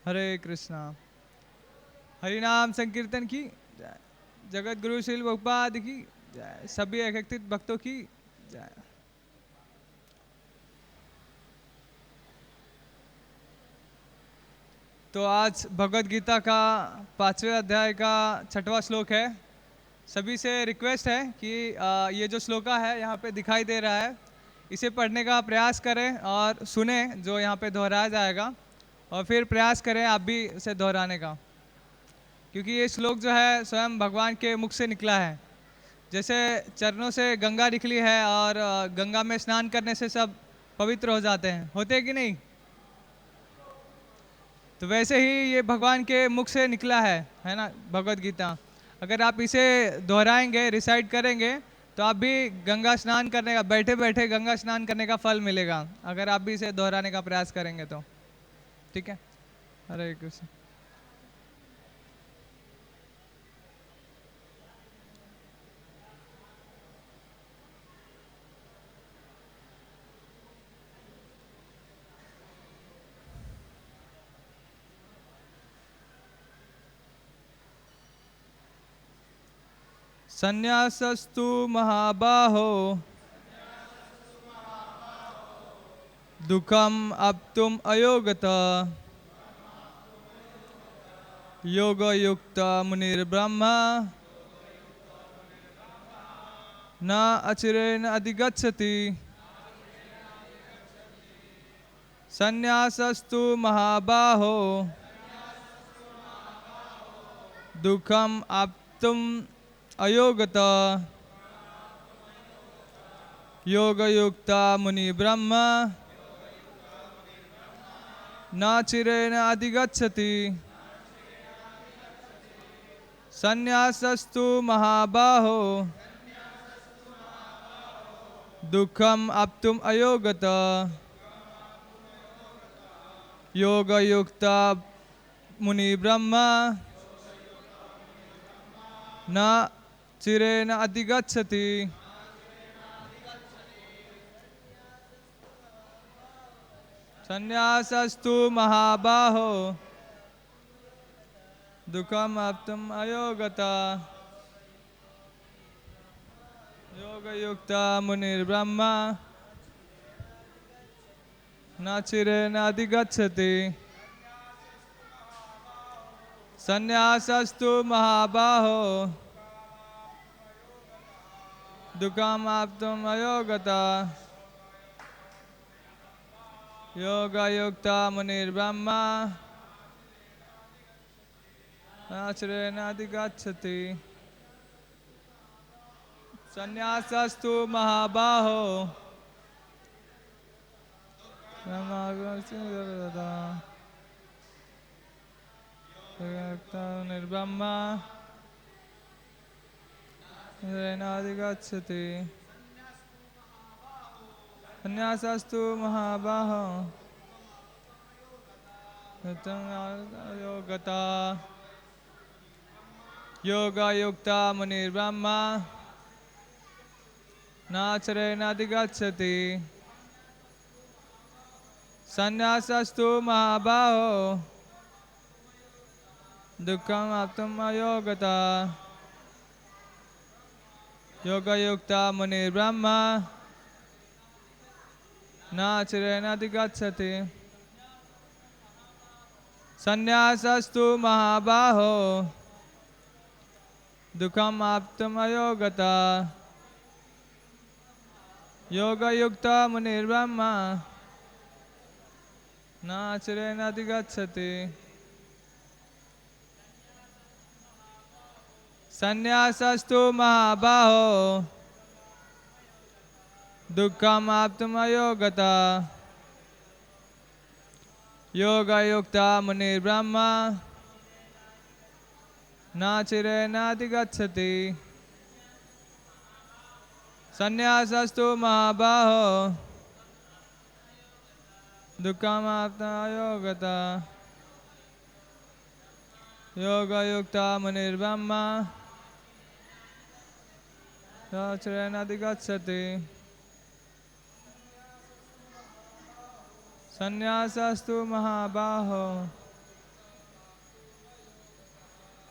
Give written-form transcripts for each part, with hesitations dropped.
हरे कृष्णा। हरि नाम संकीर्तन की जय। जगत गुरु श्रील प्रभुपाद की जय। सभी एकत्रित भक्तों की जय। तो आज भगवत गीता का 5वें अध्याय का 6वां श्लोक है। सभी से रिक्वेस्ट है कि ये जो श्लोका है यहाँ पे दिखाई दे रहा है, इसे पढ़ने का प्रयास करें और सुने जो यहाँ पे दोहराया जाएगा, और फिर प्रयास करें आप भी उसे दोहराने का, क्योंकि ये श्लोक जो है स्वयं भगवान के मुख से निकला है। जैसे चरणों से गंगा निकली है और गंगा में स्नान करने से सब पवित्र हो जाते हैं, होते हैं कि नहीं? तो वैसे ही ये भगवान के मुख से निकला है ना भगवत गीता। अगर आप इसे दोहराएंगे, रिसाइट करेंगे, तो आप भी गंगा स्नान करने का, बैठे बैठे गंगा स्नान करने का फल मिलेगा, अगर आप भी इसे दोहराने का प्रयास करेंगे तो। ठीक है। हरे कृष्ण। संन्यासस्तु महाबाहो दुखम अब तुम अयोगत योग युक्त मुनिर्ब्रह्म न अचिरेण अधिगच्छति। संन्यासस्तु महाबाहो दुखम अब तुम अयोगत योग युक्त मुनि ब्रह्म न चिरेण अधिगच्छति। संन्यासस्तु महाबाहो दुखम अब तुम अयोगत योग युक्त मुनि ब्रह्म न चिरेण अधिगच्छति। संन्यासस्तु महाबाहो दुखम अब तुम अयोगत योग युक्त मुनिर्ब्रह्म न चिरेण अधिगच्छति। संन्यासस्तु महाबाहो दुखम अब तुम अयोगत योग युक्त मुनिर्ब्रह्म न चिरेण अधिगच्छति। संन्यासस्तु महाबाहो निर्ब्रह्म अधिगच्छति। संन्यासस्तु महाबाहो योगता योग युक्त मुनिर्ब्रह्म नाचरेण अधिगच्छति। संन्यासस्तु महाबाहो दुखम अब तुम अयोगता योग युक्त मुनिर्ब्रह्म नाचरेण अधिगच्छति। संन्यासस्तु महाबाहो दुखम अब तुम अयोगता योग युक्त मुनिर्ब्रह्म न चिरेण अधिगच्छति। संन्यासस्तु महाबाहो दुखम अब तुम अयोगता योग युक्त मुनिर्ब्रह्म न चिरेण अधिगच्छति। संन्यासस्तु महाबाहो दुखम अब तुम अयोगता योग युक्त मुनिर्ब्रह्म न चिरेण अधिगच्छति। संन्यासस्तु महाबाहो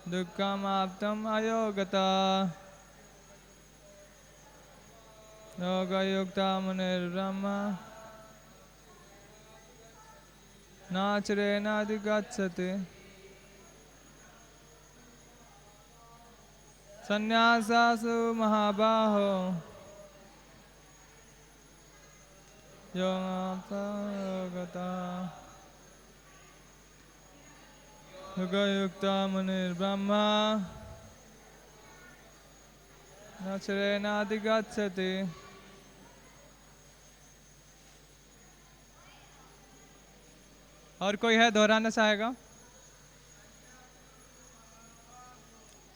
दुःखमाप्तम् अयोगता योगयुक्ता मुनिर्ब्रह्मा नाचिरेणाधिगच्छति संन्यासासु महाबाहो योगता योगयुक्ता मुनिर्ब्रह्मा नाचिरेणाधिगच्छति। और कोई है दोहराना चाहेगा?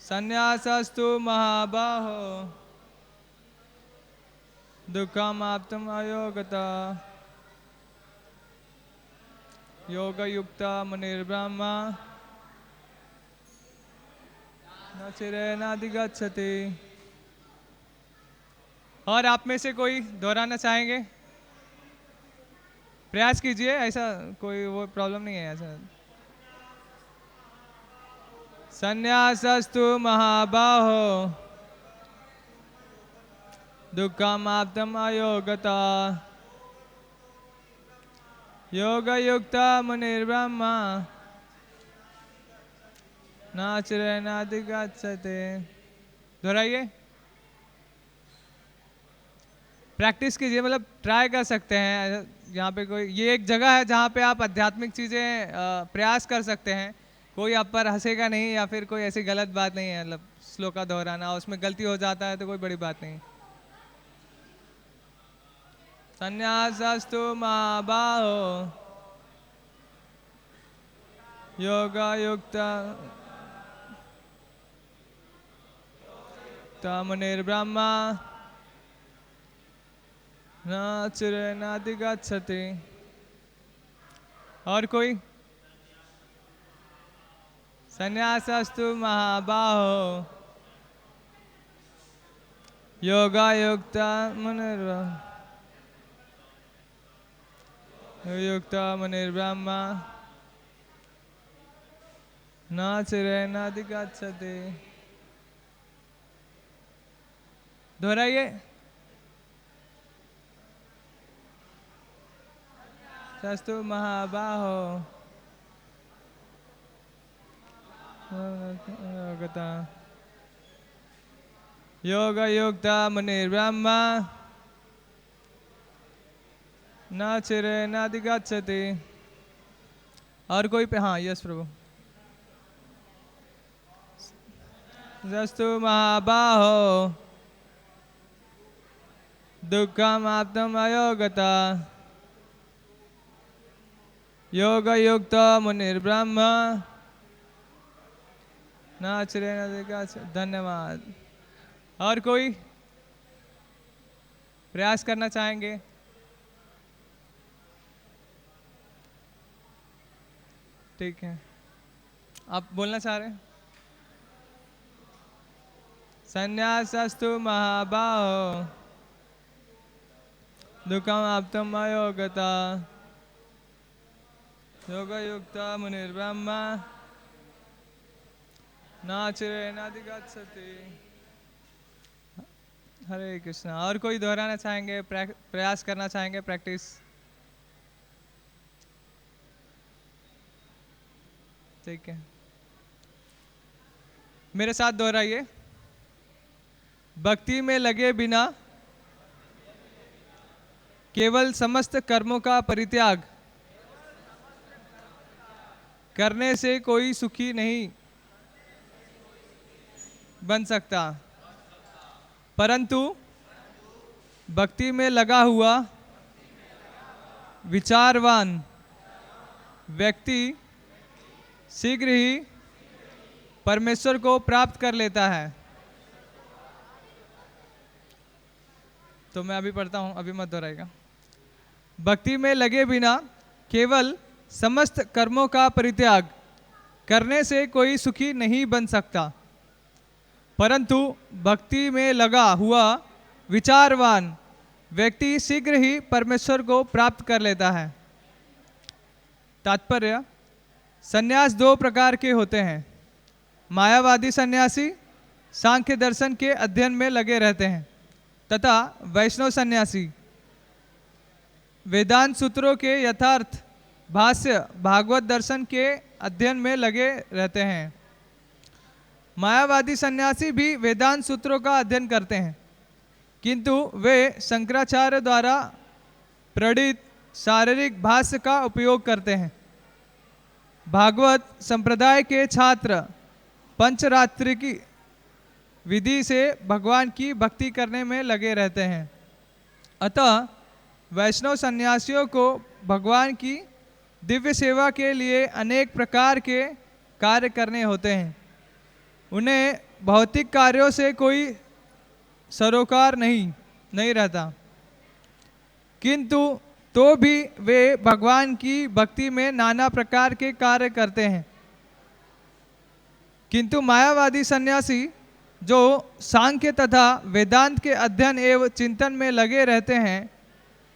संन्यासस्तु महाबाहो दुःखमाप्तुम् अयोगता योगयुक्ता मुनिर्ब्रह्मा न चिरेणाधिगच्छति। और आप में से कोई दोहराना चाहेंगे? प्रयास कीजिए, ऐसा कोई वो प्रॉब्लम नहीं है ऐसा। संन्यासस्तु महाबाहो दुःखमाप्तम् अयोगता योगयुक्ता मुनिर्ब्रह्मा न चिरेणाधिगच्छति। दोहराइए, प्रैक्टिस कीजिए, मतलब ट्राई कर सकते हैं। यहाँ पे कोई, ये एक जगह है जहाँ पे आप आध्यात्मिक चीज़ें प्रयास कर सकते हैं। कोई आप पर हंसेगा नहीं या फिर कोई ऐसी गलत बात नहीं है। मतलब श्लोक का दोहराना, उसमें गलती हो जाता है तो कोई बड़ी बात नहीं। संन्यासस्तु महाबाहो योगयुक्ता मुनिर्ब्रह्मा न चिरेणाधिगच्छति। और कोई? संन्यासस्तु महाबाहो योगयुक्ता मुनिर्ब्रह्मा न चिरेणाधिगच्छति। दोहराइए। सस्तु महाबाहो योगयुक्ता मुनिर्ब्रह्मा न चिरेणाधिगच्छति। और कोई पे? हाँ, यस प्रभु। सस्तु महाबाहो दुःखमाप्तम् अयोगता योगयुक्ता मुनिर्ब्रह्मा न चिरेणाधिगच्छति। धन्यवाद। और कोई प्रयास करना चाहेंगे? ठीक है, आप बोलना चाह रहे हैं? संन्यासस्तु महाबाहो दुःखमाप्तम् अयोगता योगयुक्ता मुनिर्ब्रह्मा न चिरेणाधिगच्छति। हरे कृष्णा। और कोई दोहराना चाहेंगे, प्रयास करना चाहेंगे, प्रैक्टिस? ठीक है, मेरे साथ दोहराइए। भक्ति में लगे बिना केवल समस्त कर्मों का परित्याग करने से कोई सुखी नहीं बन सकता, परंतु भक्ति में लगा हुआ विचारवान व्यक्ति शीघ्र ही परमेश्वर को प्राप्त कर लेता है। तो मैं अभी पढ़ता हूँ, अभी मत दोहराएगा। भक्ति में लगे बिना केवल समस्त कर्मों का परित्याग करने से कोई सुखी नहीं बन सकता, परंतु भक्ति में लगा हुआ विचारवान व्यक्ति शीघ्र ही परमेश्वर को प्राप्त कर लेता है। तात्पर्य: संन्यास दो प्रकार के होते हैं। मायावादी सन्यासी सांख्य दर्शन के अध्ययन में लगे रहते हैं तथा वैष्णव सन्यासी वेदांत सूत्रों के यथार्थ भाष्य भागवत दर्शन के अध्ययन में लगे रहते हैं। मायावादी सन्यासी भी वेदांत सूत्रों का अध्ययन करते हैं, किंतु वे शंकराचार्य द्वारा प्रणीत शारीरिक भाष्य का उपयोग करते हैं। भागवत संप्रदाय के छात्र पंचरात्रि की विधि से भगवान की भक्ति करने में लगे रहते हैं। अतः वैष्णव सन्यासियों को भगवान की दिव्य सेवा के लिए अनेक प्रकार के कार्य करने होते हैं। उन्हें भौतिक कार्यों से कोई सरोकार नहीं रहता, किंतु तो भी वे भगवान की भक्ति में नाना प्रकार के कार्य करते हैं। किंतु मायावादी सन्यासी जो सांख्य तथा वेदांत के अध्ययन एवं चिंतन में लगे रहते हैं,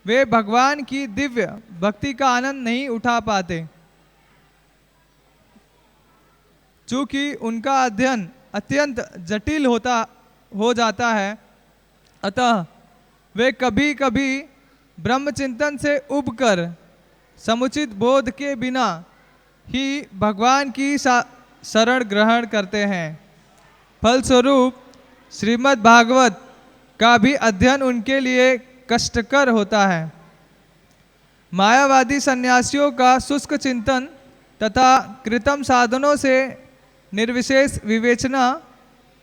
वे भगवान की दिव्य भक्ति का आनंद नहीं उठा पाते, चूंकि उनका अध्ययन अत्यंत जटिल हो जाता है। अतः वे कभी कभी ब्रह्मचिंतन से उबकर समुचित बोध के बिना ही भगवान की शरण ग्रहण करते हैं। फलस्वरूप श्रीमद् भागवत का भी अध्ययन उनके लिए कष्टकर होता है। मायावादी सन्यासियों का शुष्क चिंतन तथा कृत्रिम साधनों से निर्विशेष विवेचना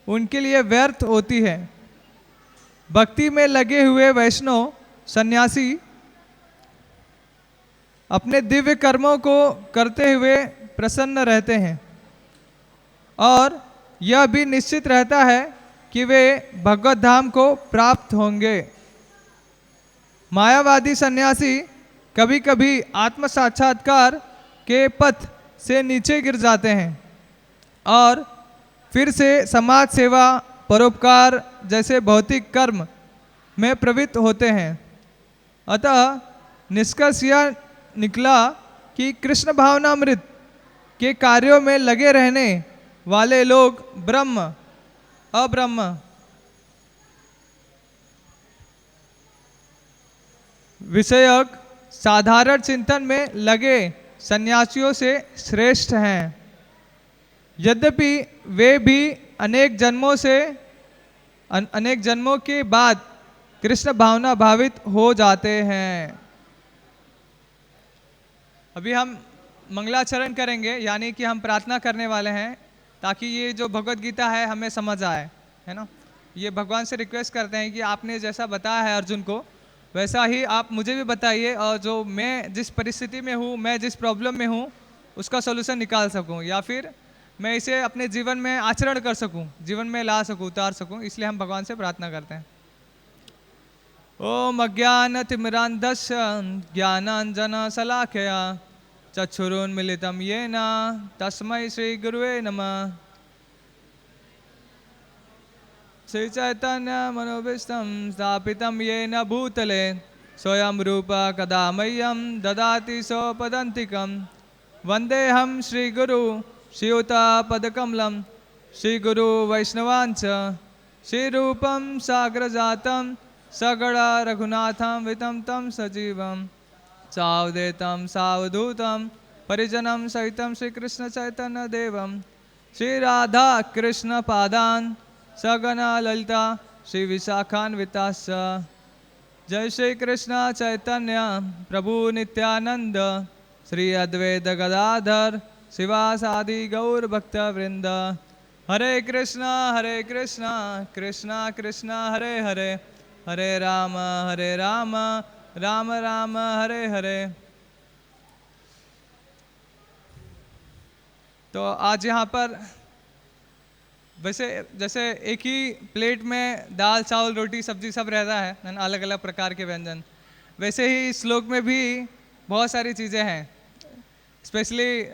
उनके लिए व्यर्थ होती है। भक्ति में लगे हुए वैष्णव सन्यासी अपने दिव्य कर्मों को करते हुए प्रसन्न रहते हैं और यह भी निश्चित रहता है कि वे भगवत धाम को प्राप्त होंगे। मायावादी सन्यासी कभी कभी आत्म साक्षात्कार के पथ से नीचे गिर जाते हैं और फिर से समाज सेवा परोपकार जैसे भौतिक कर्म में प्रवृत्त होते हैं। अतः निष्कर्ष यह निकला कि कृष्ण भावनामृत के कार्यों में लगे रहने वाले लोग ब्रह्म अब्रह्म विषयक साधारण चिंतन में लगे सन्यासियों से श्रेष्ठ हैं। यद्यपि वे भी अनेक जन्मों के बाद कृष्ण भावना भावित हो जाते हैं। अभी हम मंगलाचरण करेंगे, यानी कि हम प्रार्थना करने वाले हैं ताकि ये जो भगवत गीता है हमें समझ आए, है ना। ये भगवान से रिक्वेस्ट करते हैं कि आपने जैसा बताया है अर्जुन को, वैसा ही आप मुझे भी बताइए और जो मैं जिस परिस्थिति में हूँ, मैं जिस प्रॉब्लम में हूँ, उसका सोल्यूशन निकाल सकूँ या फिर मैं इसे अपने जीवन में आचरण कर सकूँ, जीवन में ला सकूँ, उतार सकूँ। इसलिए हम भगवान से प्रार्थना करते हैं। ओम अज्ञानतिमिरान्धस्य ज्ञानाञ्जनशलाकया चक्षुरुन्मीलितं येन तस्मै श्रीगुरुवे नमः। श्रीचैतन्यमनोभीष्टं स्थापितं येन भूतले स्वयं रूप कदा मह्यं ददाति स्वपदान्तिकं। वन्देऽहं श्रीगुरु श्रीयुतपदकमलं श्रीगुरु वैष्णवांच श्रीरूपं साग्रजातं सगड़ा रघुनाथं वितं तं सजीवं सावधेतं सावधूतं परिजनं सहितं श्रीकृष्ण चैतन्य देवं श्रीराधा कृष्ण पादान् सगना ललिता श्री विशाखान्विताश्च। जय श्री कृष्ण चैतन्य प्रभु नित्यानंद श्री अद्वैत गदाधर शिवासादि गौर भक्त वृंद। हरे कृष्णा कृष्णा कृष्णा हरे हरे, हरे राम राम राम हरे हरे। तो आज यहाँ पर वैसे जैसे एक ही प्लेट में दाल चावल रोटी सब्जी सब रहता है, अलग अलग प्रकार के व्यंजन, वैसे ही इस श्लोक में भी बहुत सारी चीज़ें हैं, स्पेशली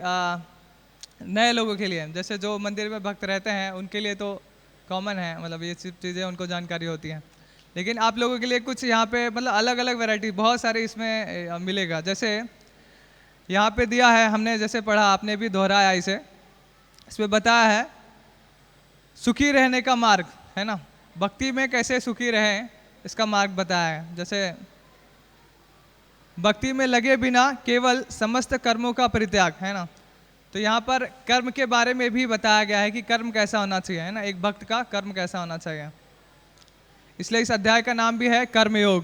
नए लोगों के लिए। जैसे जो मंदिर में भक्त रहते हैं उनके लिए तो कॉमन है, मतलब ये सब चीज़ें उनको जानकारी होती हैं, लेकिन आप लोगों के लिए कुछ यहाँ पे मतलब अलग अलग वैरायटी बहुत सारी इसमें मिलेगा। जैसे यहाँ पे दिया है, हमने जैसे पढ़ा, आपने भी दोहराया इसे, इसमें बताया है सुखी रहने का मार्ग है ना, भक्ति में कैसे सुखी रहें इसका मार्ग बताया है। जैसे भक्ति में लगे बिना केवल समस्त कर्मों का परित्याग है ना, तो यहाँ पर कर्म के बारे में भी बताया गया है कि कर्म कैसा होना चाहिए है ना, एक भक्त का कर्म कैसा होना चाहिए, इसलिए इस अध्याय का नाम भी है कर्मयोग।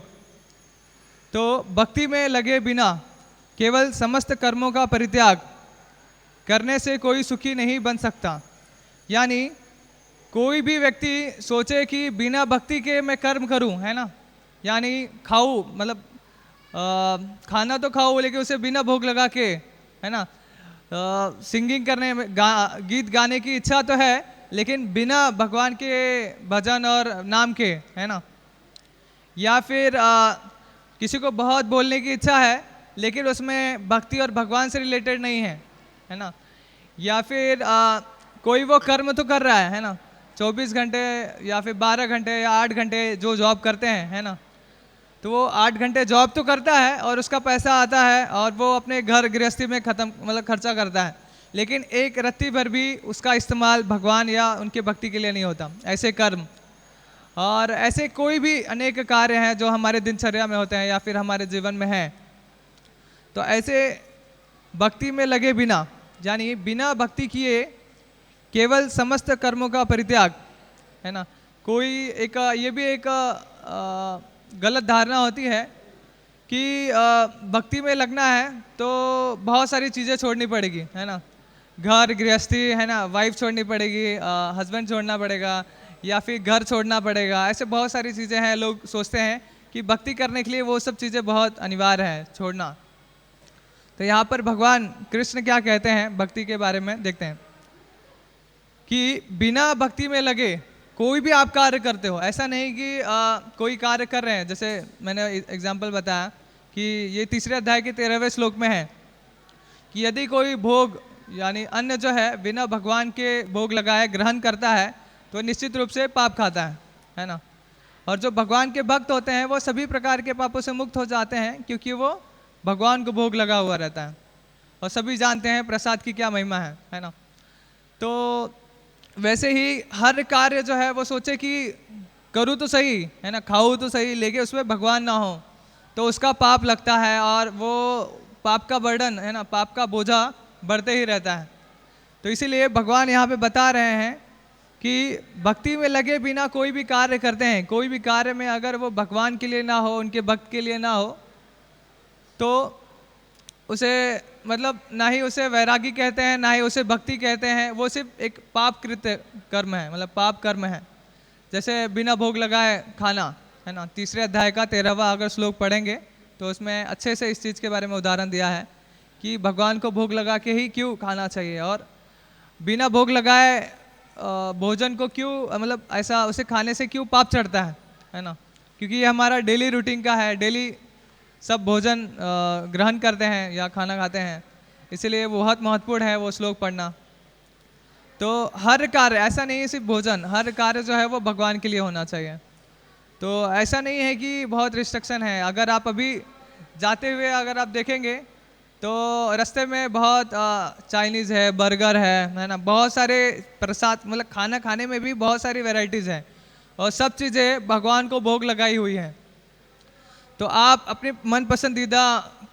तो भक्ति में लगे बिना केवल समस्त कर्मों का परित्याग करने से कोई सुखी नहीं बन सकता। यानी कोई भी व्यक्ति सोचे कि बिना भक्ति के मैं कर्म करूं है ना, यानी खाऊं, मतलब खाना तो खाऊं लेकिन उसे बिना भोग लगा के है ना, सिंगिंग करने में गीत गाने की इच्छा तो है लेकिन बिना भगवान के भजन और नाम के है ना, या फिर किसी को बहुत बोलने की इच्छा है लेकिन उसमें भक्ति और भगवान से रिलेटेड नहीं है ना, या फिर कोई वो कर्म तो कर रहा है ना, 24 घंटे या फिर 12 घंटे या 8 घंटे जो जॉब करते हैं है ना, तो वो 8 घंटे जॉब तो करता है और उसका पैसा आता है और वो अपने घर गृहस्थी में ख़त्म मतलब खर्चा करता है, लेकिन एक रत्ती भर भी उसका इस्तेमाल भगवान या उनके भक्ति के लिए नहीं होता। ऐसे कर्म और ऐसे कोई भी अनेक कार्य हैं जो हमारे दिनचर्या में होते हैं या फिर हमारे जीवन में हैं, तो ऐसे भक्ति में लगे बिना, यानी बिना भक्ति किए केवल समस्त कर्मों का परित्याग है ना, कोई एक ये भी एक गलत धारणा होती है कि भक्ति में लगना है तो बहुत सारी चीज़ें छोड़नी पड़ेगी है ना, घर गृहस्थी है ना, वाइफ छोड़नी पड़ेगी, हस्बैंड छोड़ना पड़ेगा या फिर घर छोड़ना पड़ेगा, ऐसे बहुत सारी चीज़ें हैं। लोग सोचते हैं कि भक्ति करने के लिए वो सब चीज़ें बहुत अनिवार्य है छोड़ना। तो यहाँ पर भगवान कृष्ण क्या कहते हैं भक्ति के बारे में देखते हैं कि बिना भक्ति में लगे कोई भी आप कार्य करते हो, ऐसा नहीं कि कोई कार्य कर रहे हैं, जैसे मैंने एग्जाम्पल बताया कि ये तीसरे अध्याय के 13वें श्लोक में है कि यदि कोई भोग यानी अन्न जो है बिना भगवान के भोग लगाए ग्रहण करता है तो निश्चित रूप से पाप खाता है ना, और जो भगवान के भक्त होते हैं वो सभी प्रकार के पापों से मुक्त हो जाते हैं क्योंकि वो भगवान को भोग लगा हुआ रहता है और सभी जानते हैं प्रसाद की क्या महिमा है ना। तो वैसे ही हर कार्य जो है वो सोचे कि करूँ तो सही है ना, खाऊँ तो सही, लेकिन उसमें भगवान ना हो तो उसका पाप लगता है और वो पाप का बर्डन है ना, पाप का बोझा बढ़ते ही रहता है। तो इसीलिए भगवान यहाँ पे बता रहे हैं कि भक्ति में लगे बिना कोई भी कार्य करते हैं, कोई भी कार्य में अगर वो भगवान के लिए ना हो, उनके भक्त के लिए ना हो, तो उसे मतलब ना ही उसे वैरागी कहते हैं ना ही उसे भक्ति कहते हैं, वो सिर्फ एक पाप कृत्य कर्म है, मतलब पाप कर्म है। जैसे बिना भोग लगाए खाना है ना, तीसरे अध्याय का 13वां अगर श्लोक पढ़ेंगे तो उसमें अच्छे से इस चीज़ के बारे में उदाहरण दिया है कि भगवान को भोग लगा के ही क्यों खाना चाहिए और बिना भोग लगाए भोजन को क्यों मतलब ऐसा उसे खाने से क्यों पाप चढ़ता है ना, क्योंकि ये हमारा डेली रूटीन का है, डेली सब भोजन ग्रहण करते हैं या खाना खाते हैं, इसलिए बहुत महत्वपूर्ण है वो श्लोक पढ़ना। तो हर कार्य, ऐसा नहीं है सिर्फ भोजन, हर कार्य जो है वो भगवान के लिए होना चाहिए। तो ऐसा नहीं है कि बहुत रिस्ट्रिक्शन है, अगर आप अभी जाते हुए अगर आप देखेंगे तो रास्ते में बहुत चाइनीज़ है, बर्गर है ना, बहुत सारे प्रसाद मतलब खाना खाने में भी बहुत सारी वैरायटीज़ हैं और सब चीज़ें भगवान को भोग लगाई हुई हैं। तो आप अपने मन पसंदीदा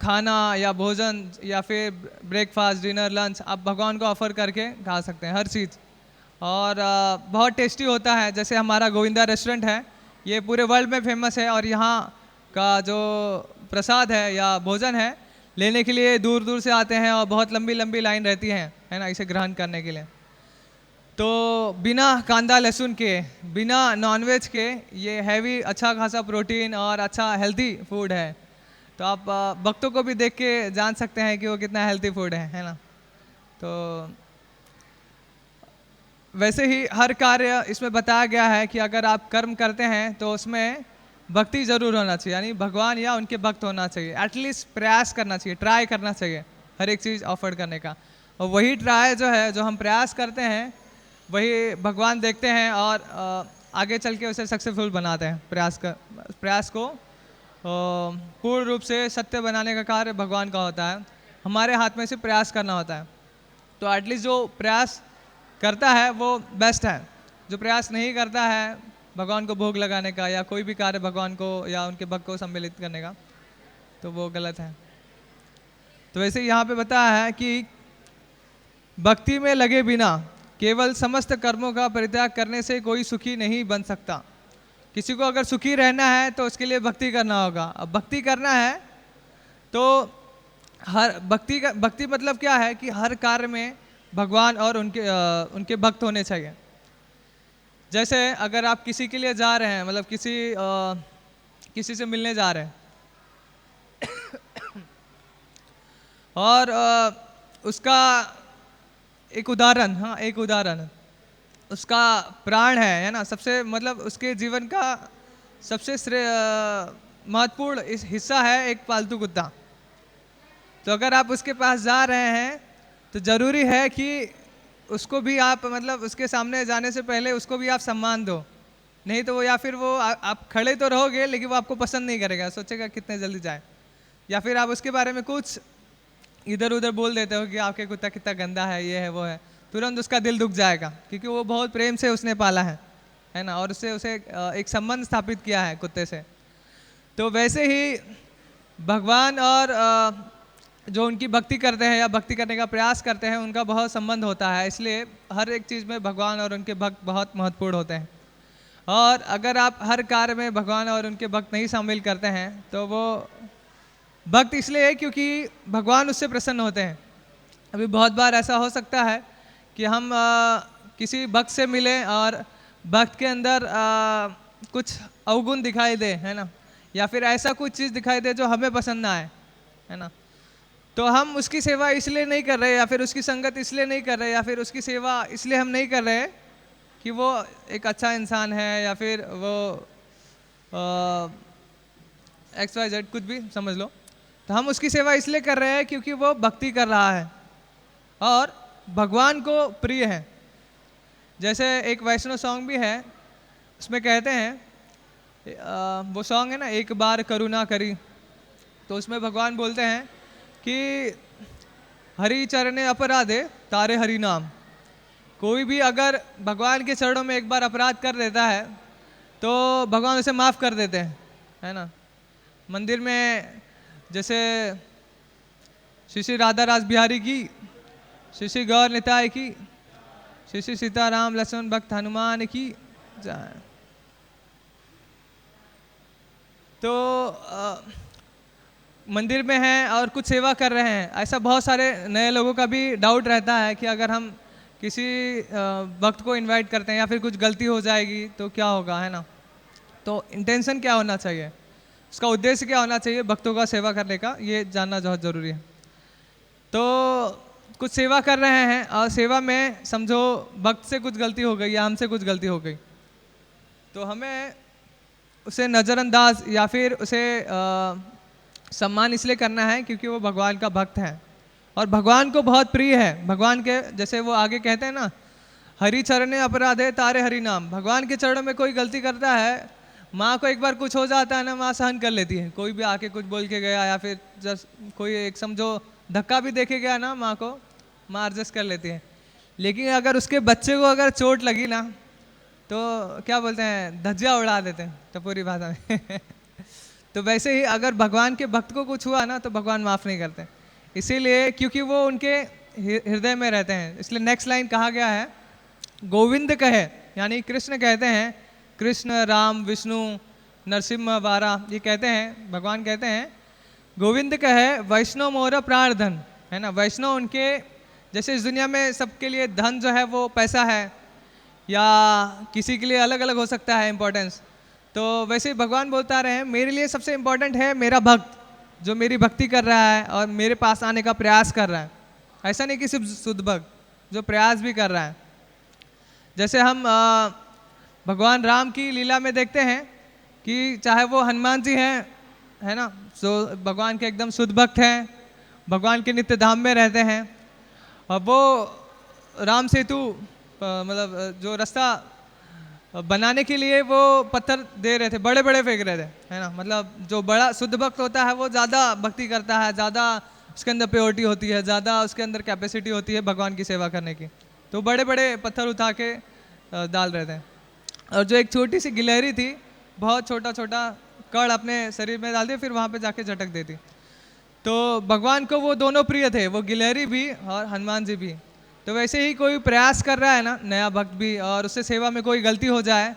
खाना या भोजन या फिर ब्रेकफास्ट, डिनर, लंच आप भगवान को ऑफर करके खा सकते हैं हर चीज़, और बहुत टेस्टी होता है। जैसे हमारा गोविंदा रेस्टोरेंट है, ये पूरे वर्ल्ड में फेमस है और यहाँ का जो प्रसाद है या भोजन है लेने के लिए दूर दूर से आते हैं और बहुत लंबी लंबी लाइन रहती है ना, इसे ग्रहण करने के लिए। तो बिना कांदा लहसुन के, बिना नॉनवेज के ये हैवी अच्छा खासा प्रोटीन और अच्छा हेल्दी फूड है। तो आप भक्तों को भी देख के जान सकते हैं कि वो कितना हेल्दी फूड है ना। तो वैसे ही हर कार्य इसमें बताया गया है कि अगर आप कर्म करते हैं तो उसमें भक्ति ज़रूर होना चाहिए, यानी भगवान या उनके भक्त होना चाहिए, एटलीस्ट प्रयास करना चाहिए, ट्राई करना चाहिए हर एक चीज़ ऑफर करने का। और वही ट्राई जो है, जो हम प्रयास करते हैं वही भगवान देखते हैं और आगे चल के उसे सक्सेसफुल बनाते हैं। प्रयास को पूर्ण रूप से सत्य बनाने का कार्य भगवान का होता है, हमारे हाथ में से प्रयास करना होता है। तो एटलीस्ट जो प्रयास करता है वो बेस्ट है। जो प्रयास नहीं करता है भगवान को भोग लगाने का या कोई भी कार्य भगवान को या उनके भक्त को सम्मिलित करने का, तो वो गलत है। तो वैसे यहाँ पे बताया है कि भक्ति में लगे बिना केवल समस्त कर्मों का परित्याग करने से कोई सुखी नहीं बन सकता। किसी को अगर सुखी रहना है तो उसके लिए भक्ति करना होगा। अब भक्ति करना है तो हर भक्ति मतलब क्या है कि हर कार्य में भगवान और उनके भक्त होने चाहिए। जैसे अगर आप किसी के लिए जा रहे हैं, मतलब किसी से मिलने जा रहे हैं और उसका एक उदाहरण उसका प्राण है ना, सबसे मतलब उसके जीवन का सबसे महत्वपूर्ण हिस्सा है एक पालतू कुत्ता। तो अगर आप उसके पास जा रहे हैं तो ज़रूरी है कि उसको भी आप मतलब उसके सामने जाने से पहले उसको भी आप सम्मान दो। नहीं तो वो या फिर वो आप खड़े तो रहोगे लेकिन वो आपको पसंद नहीं करेगा, सोचेगा कितने जल्दी जाए। या फिर आप उसके बारे में कुछ इधर उधर बोल देते हो कि आपके कुत्ता कितना गंदा है, ये है वो है, तुरंत उसका दिल दुख जाएगा क्योंकि वो बहुत प्रेम से उसने पाला है ना, और उसे एक संबंध स्थापित किया है कुत्ते से। तो वैसे ही भगवान और जो उनकी भक्ति करते हैं या भक्ति करने का प्रयास करते हैं उनका बहुत संबंध होता है। इसलिए हर एक चीज़ में भगवान और उनके भक्त बहुत महत्वपूर्ण होते हैं। और अगर आप हर कार्य में भगवान और उनके भक्त नहीं शामिल करते हैं तो वो भक्त इसलिए है क्योंकि भगवान उससे प्रसन्न होते हैं। अभी बहुत बार ऐसा हो सकता है कि हम किसी भक्त से मिलें और भक्त के अंदर कुछ अवगुण दिखाई दे, है ना, या फिर ऐसा कुछ चीज़ दिखाई दे जो हमें पसंद ना आए, है ना, तो हम उसकी सेवा इसलिए नहीं कर रहे या फिर उसकी संगत इसलिए नहीं कर रहे या फिर उसकी सेवा इसलिए हम नहीं कर रहे कि वो एक अच्छा इंसान है या फिर वो XYZ कुछ भी समझ लो। तो हम उसकी सेवा इसलिए कर रहे हैं क्योंकि वो भक्ति कर रहा है और भगवान को प्रिय है। जैसे एक वैष्णव सॉन्ग भी है, उसमें कहते हैं वो सॉन्ग है ना, एक बार करुणा करी, तो उसमें भगवान बोलते हैं कि हरि चरणे अपराधे तारे हरि नाम। कोई भी अगर भगवान के चरणों में एक बार अपराध कर देता है तो भगवान उसे माफ़ कर देते हैं, है ना। मंदिर में जैसे श्री श्री राधा रास बिहारी की, श्री श्री गौर निताय की, श्री श्री सीताराम लक्ष्मण भक्त हनुमान की जय। तो मंदिर में हैं और कुछ सेवा कर रहे हैं, ऐसा बहुत सारे नए लोगों का भी डाउट रहता है कि अगर हम किसी भक्त को इनवाइट करते हैं या फिर कुछ गलती हो जाएगी तो क्या होगा, है ना। तो इंटेंशन क्या होना चाहिए, उसका उद्देश्य क्या होना चाहिए भक्तों का सेवा करने का, ये जानना बहुत ज़रूरी है। तो कुछ सेवा कर रहे हैं और सेवा में समझो भक्त से कुछ गलती हो गई या हमसे कुछ गलती हो गई, तो हमें उसे नज़रअंदाज या फिर उसे सम्मान इसलिए करना है क्योंकि वो भगवान का भक्त है और भगवान को बहुत प्रिय है। भगवान के जैसे वो आगे कहते हैं ना, हरि चरणे अपराधे तारे हरि नाम। भगवान के चरणों में कोई गलती करता है, माँ को एक बार कुछ हो जाता है ना, माँ सहन कर लेती है। कोई भी आके कुछ बोल के गया या फिर जस्ट कोई एक समझो धक्का भी देखे गया ना, माँ को, माँ एडजस्ट कर लेती है। लेकिन अगर उसके बच्चे को अगर चोट लगी ना तो क्या बोलते हैं, धज्जियाँ उड़ा देते हैं टपोरी भाषा में तो वैसे ही अगर भगवान के भक्त को कुछ हुआ ना तो भगवान माफ़ नहीं करते, इसीलिए क्योंकि वो उनके हृदय में रहते हैं। इसलिए नेक्स्ट लाइन कहा गया है, गोविंद कहे, यानी कृष्ण कहते हैं, कृष्ण राम विष्णु नरसिम्हा वारा, ये कहते हैं, भगवान कहते हैं गोविंद कहे वैष्णव मोर प्राण धन, है ना। वैष्णव उनके, जैसे इस दुनिया में सबके लिए धन जो है वो पैसा है या किसी के लिए अलग अलग हो सकता है इम्पोर्टेंस, तो वैसे ही भगवान बोलता रहे हैं मेरे लिए सबसे इम्पोर्टेंट है मेरा भक्त जो मेरी भक्ति कर रहा है और मेरे पास आने का प्रयास कर रहा है। ऐसा नहीं कि सिर्फ शुद्ध भक्त, जो प्रयास भी कर रहा है। जैसे हम भगवान राम की लीला में देखते हैं कि चाहे वो हनुमान जी हैं, है ना, जो भगवान के एकदम शुद्ध भक्त हैं, भगवान के नित्य धाम में रहते हैं, और वो राम सेतु मतलब जो रास्ता बनाने के लिए वो पत्थर दे रहे थे, बड़े बड़े फेंक रहे थे, है ना। मतलब जो बड़ा शुद्ध भक्त होता है वो ज़्यादा भक्ति करता है, ज़्यादा उसके अंदर प्योरिटी होती है, ज़्यादा उसके अंदर कैपेसिटी होती है भगवान की सेवा करने की, तो बड़े बड़े पत्थर उठा के डाल रहे थे। और जो एक छोटी सी गिलहरी थी, बहुत छोटा छोटा कण अपने शरीर में डाल दिया, फिर वहाँ पे जाके झटक देती। तो भगवान को वो दोनों प्रिय थे, वो गिलहरी भी और हनुमान जी भी। तो वैसे ही कोई प्रयास कर रहा है ना, नया भक्त भी, और उससे सेवा में कोई गलती हो जाए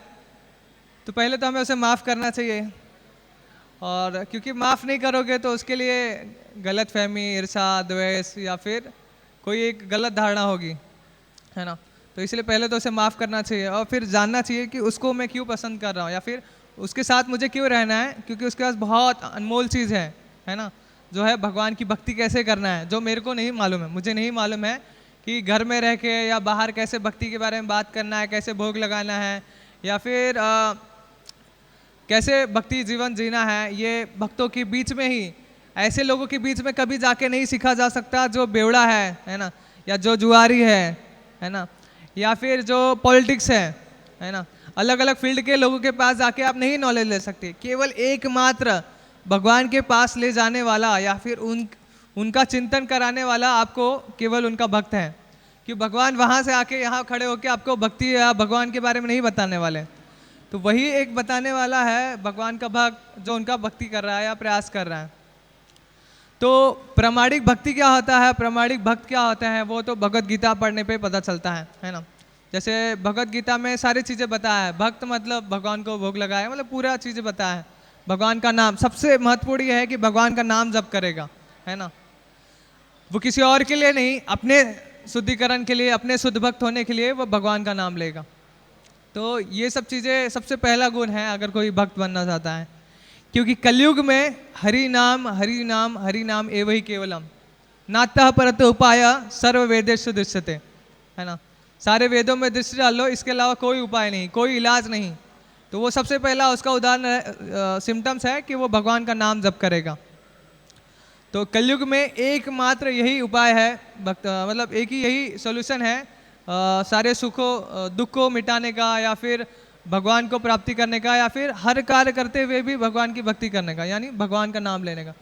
तो पहले तो हमें उसे माफ़ करना चाहिए। और क्योंकि माफ़ नहीं करोगे तो उसके लिए गलत फहमी, ईर्षा, द्वेष या फिर कोई एक गलत धारणा होगी, है ना। तो इसलिए पहले तो उसे माफ़ करना चाहिए और फिर जानना चाहिए कि उसको मैं क्यों पसंद कर रहा हूँ, या फिर उसके साथ मुझे क्यों रहना है, क्योंकि उसके पास बहुत अनमोल चीज़ है ना, जो है भगवान की भक्ति कैसे करना है, जो मेरे को नहीं मालूम है। मुझे नहीं मालूम है कि घर में रह के या बाहर कैसे भक्ति के बारे में बात करना है, कैसे भोग लगाना है, या फिर कैसे भक्ति जीवन जीना है। ये भक्तों के बीच में ही, ऐसे लोगों के बीच में कभी जाके नहीं सीखा जा सकता जो बेवड़ा है ना, या जो जुआरी है ना, या फिर जो पॉलिटिक्स है ना। अलग अलग फील्ड के लोगों के पास जाके आप नहीं नॉलेज ले सकते। केवल एकमात्र भगवान के पास ले जाने वाला या फिर उनका चिंतन कराने वाला आपको केवल उनका भक्त है, कि भगवान वहाँ से आके यहाँ खड़े होके आपको भक्ति या भगवान के बारे में नहीं बताने वाले। तो वही एक बताने वाला है भगवान का भक्त, जो उनका भक्ति कर रहा है या प्रयास कर रहा है। तो प्रामाणिक भक्ति क्या होता है, प्रामाणिक भक्त क्या होते हैं, वो तो भगवत गीता पढ़ने पे पता चलता है ना। जैसे भगवत गीता में सारी चीज़ें बताया है। भक्त मतलब भगवान को भोग लगाया, मतलब पूरा चीज़ें बताया है। भगवान का नाम सबसे महत्वपूर्ण ये है कि भगवान का नाम जप करेगा, है ना। वो किसी और के लिए नहीं, अपने शुद्धिकरण के लिए, अपने शुद्ध भक्त होने के लिए वो भगवान का नाम लेगा। तो ये सब चीज़ें सबसे पहला गुण है अगर कोई भक्त बनना चाहता है। क्योंकि कलयुग में हरि नाम हरि नाम हरि नाम एव ही केवलम, नातः परत उपाय सर्व वेदेषु दृश्यते, है ना। सारे वेदों में दृष्टि डाल लो, इसके अलावा कोई उपाय नहीं, कोई इलाज नहीं। तो वो सबसे पहला उसका उदाहरण सिम्टम्स है कि वो भगवान का नाम जप करेगा। तो कलयुग में एकमात्र यही उपाय है, मतलब एक ही यही सॉल्यूशन है सारे सुखों दुख को मिटाने का, या फिर भगवान को प्राप्ति करने का, या फिर हर कार्य करते हुए भी भगवान की भक्ति करने का, यानी भगवान का नाम लेने का।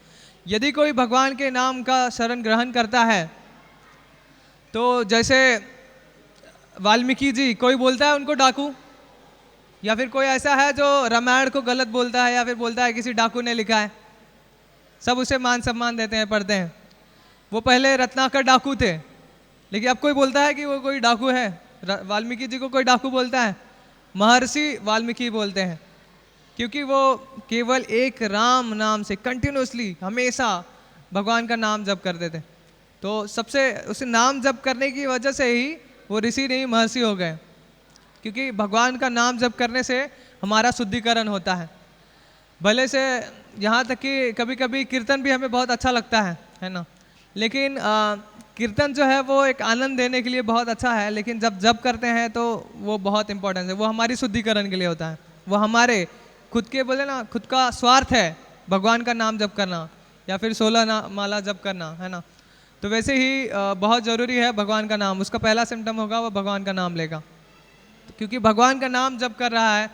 यदि कोई भगवान के नाम का शरण ग्रहण करता है, तो जैसे वाल्मीकि जी, कोई बोलता है उनको डाकू, या फिर कोई ऐसा है जो रामायण को गलत बोलता है, या फिर बोलता है किसी डाकू ने लिखा है, सब उसे मान सम्मान देते हैं, पढ़ते हैं। वो पहले रत्नाकर डाकू थे, लेकिन अब कोई बोलता है कि वो कोई डाकू है। वाल्मीकि जी को कोई डाकू बोलता है, महर्षि वाल्मीकि बोलते हैं, क्योंकि वो केवल एक राम नाम से कंटिन्यूसली हमेशा भगवान का नाम जप करते थे। तो सबसे उसे नाम जप करने की वजह से ही वो ऋषि नहीं महर्षि हो गए, क्योंकि भगवान का नाम जप करने से हमारा शुद्धिकरण होता है। भले से यहाँ तक कि कभी कभी कीर्तन भी हमें बहुत अच्छा लगता है ना, लेकिन कीर्तन जो है वो एक आनंद देने के लिए बहुत अच्छा है, लेकिन जब जप करते हैं तो वो बहुत इंपॉर्टेंट है। वो हमारी शुद्धिकरण के लिए होता है, वो हमारे खुद के बोले ना, खुद का स्वार्थ है भगवान का नाम जप करना, या फिर 16 माला जप करना, है ना। तो वैसे ही बहुत ज़रूरी है भगवान का नाम। उसका पहला सिम्टम होगा वो भगवान का नाम लेगा, क्योंकि भगवान का नाम जप कर रहा है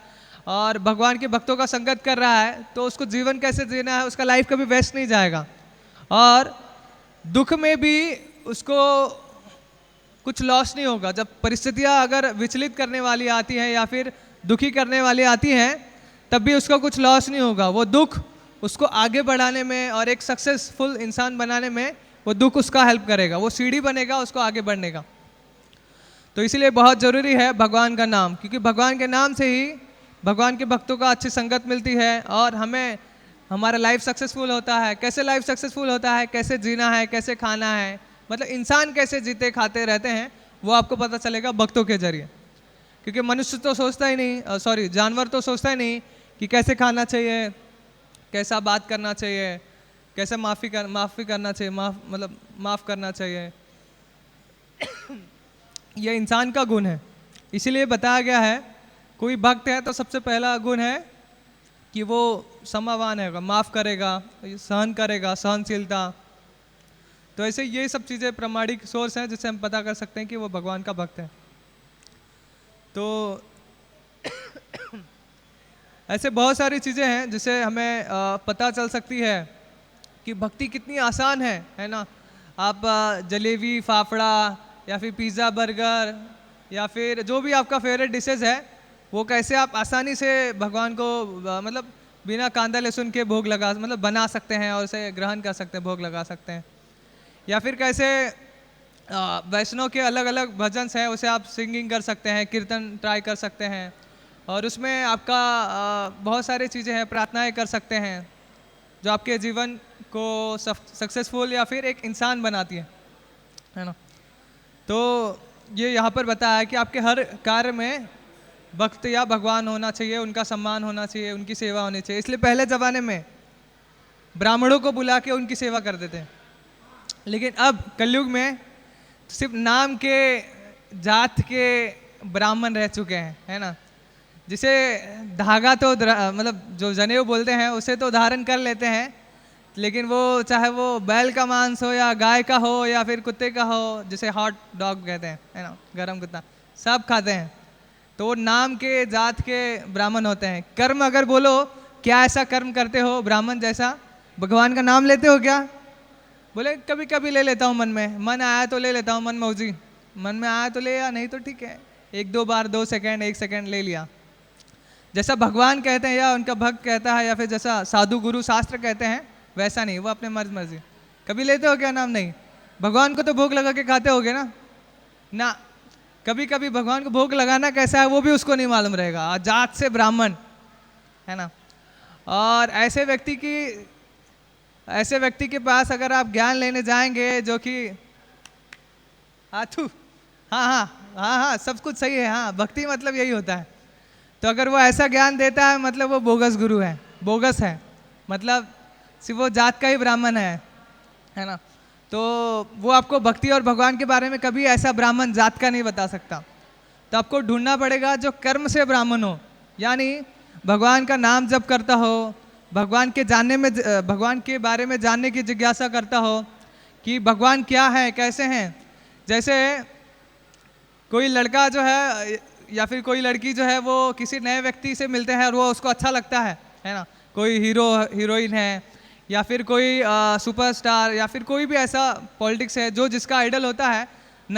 और भगवान के भक्तों का संगत कर रहा है, तो उसको जीवन कैसे जीना है, उसका लाइफ कभी वेस्ट नहीं जाएगा। और दुख में भी उसको कुछ लॉस नहीं होगा। जब परिस्थितियां अगर विचलित करने वाली आती हैं या फिर दुखी करने वाली आती हैं, तब भी उसका कुछ लॉस नहीं होगा। वो दुख उसको आगे बढ़ाने में और एक सक्सेसफुल इंसान बनाने में वो दुख उसका हेल्प करेगा, वो सीढ़ी बनेगा उसको आगे बढ़ने का। तो इसीलिए बहुत ज़रूरी है भगवान का नाम, क्योंकि भगवान के नाम से ही भगवान के भक्तों का अच्छी संगत मिलती है और हमें हमारा लाइफ सक्सेसफुल होता है। कैसे लाइफ सक्सेसफुल होता है, कैसे जीना है, कैसे खाना है, मतलब इंसान कैसे जीते खाते रहते हैं, वो आपको पता चलेगा भक्तों के जरिए। क्योंकि मनुष्य तो सोचता ही नहीं, जानवर तो सोचता ही नहीं कि कैसे खाना चाहिए, कैसा बात करना चाहिए, कैसे माफ़ी करना चाहिए, माफ़ करना चाहिए। यह इंसान का गुण है, इसीलिए बताया गया है कोई भक्त है तो सबसे पहला गुण है कि वो क्षमावान है, माफ़ करेगा, सहन करेगा, सहनशीलता। तो ऐसे ये सब चीज़ें प्रामाणिक सोर्स हैं जिससे हम पता कर सकते हैं कि वो भगवान का भक्त है। तो ऐसे बहुत सारी चीज़ें हैं जिससे हमें पता चल सकती है कि भक्ति कितनी आसान है ना। आप जलेबी, फाफड़ा या फिर पिज़्ज़ा, बर्गर या फिर जो भी आपका फेवरेट डिशेज है वो कैसे आप आसानी से भगवान को मतलब बिना कांदा लहसुन के भोग लगा मतलब बना सकते हैं और उसे ग्रहण कर सकते हैं, भोग लगा सकते हैं। या फिर कैसे वैष्णव के अलग अलग भजन हैं उसे आप सिंगिंग कर सकते हैं, कीर्तन ट्राई कर सकते हैं, और उसमें आपका बहुत सारी चीज़ें हैं, प्रार्थनाएं कर सकते हैं जो आपके जीवन को सक्सेसफुल या फिर एक इंसान बनाती है ना। तो ये यहाँ पर बताया है कि आपके हर कार्य में भक्त या भगवान होना चाहिए, उनका सम्मान होना चाहिए, उनकी सेवा होनी चाहिए। इसलिए पहले ज़माने में ब्राह्मणों को बुला के उनकी सेवा करते थे, लेकिन अब कलयुग में सिर्फ नाम के जात के ब्राह्मण रह चुके हैं, है ना। जिसे धागा तो मतलब जो जनेऊ बोलते हैं उसे तो धारण कर लेते हैं, लेकिन वो चाहे वो बैल का मांस हो या गाय का हो या फिर कुत्ते का हो, जिसे हॉट डॉग कहते हैं, है ना, गरम कुत्ता, सब खाते हैं। तो वो नाम के जात के ब्राह्मण होते हैं। कर्म अगर बोलो, क्या ऐसा कर्म करते हो ब्राह्मण जैसा, भगवान का नाम लेते हो क्या? बोले कभी कभी ले लेता हूँ, मन में मन आया तो ले लेता हूँ, मन मौजी, मन में आया तो ले या नहीं तो ठीक है, एक दो बार 2 सेकंड 1 सेकंड ले लिया। जैसा भगवान कहते हैं या उनका भक्त कहता है या फिर जैसा साधु गुरु शास्त्र कहते हैं वैसा नहीं, वो अपने मर्जी। कभी लेते हो क्या नाम? नहीं। भगवान को तो भोग लगा के खाते होगे ना ना। कभी कभी भगवान को भोग लगाना कैसा है वो भी उसको नहीं मालूम रहेगा, जात से ब्राह्मण, है ना। और ऐसे व्यक्ति के पास अगर आप ज्ञान लेने जाएंगे जो कि हाँ हाँ हाँ हाँ सब कुछ सही है, हाँ भक्ति मतलब यही होता है। तो अगर वो ऐसा ज्ञान देता है मतलब वो बोगस गुरु है, बोगस है, मतलब सिर्फ वो जात का ही ब्राह्मण है ना। तो वो आपको भक्ति और भगवान के बारे में कभी ऐसा ब्राह्मण जात का नहीं बता सकता। तो आपको ढूंढना पड़ेगा जो कर्म से ब्राह्मण हो, यानी भगवान का नाम जप करता हो, भगवान के बारे में जानने की जिज्ञासा करता हो कि भगवान क्या है, कैसे हैं। जैसे कोई लड़का जो है या फिर कोई लड़की जो है वो किसी नए व्यक्ति से मिलते हैं और वो उसको अच्छा लगता है ना। कोई हीरोइन है या फिर कोई सुपरस्टार या फिर कोई भी ऐसा पॉलिटिक्स है जो जिसका आइडल होता है,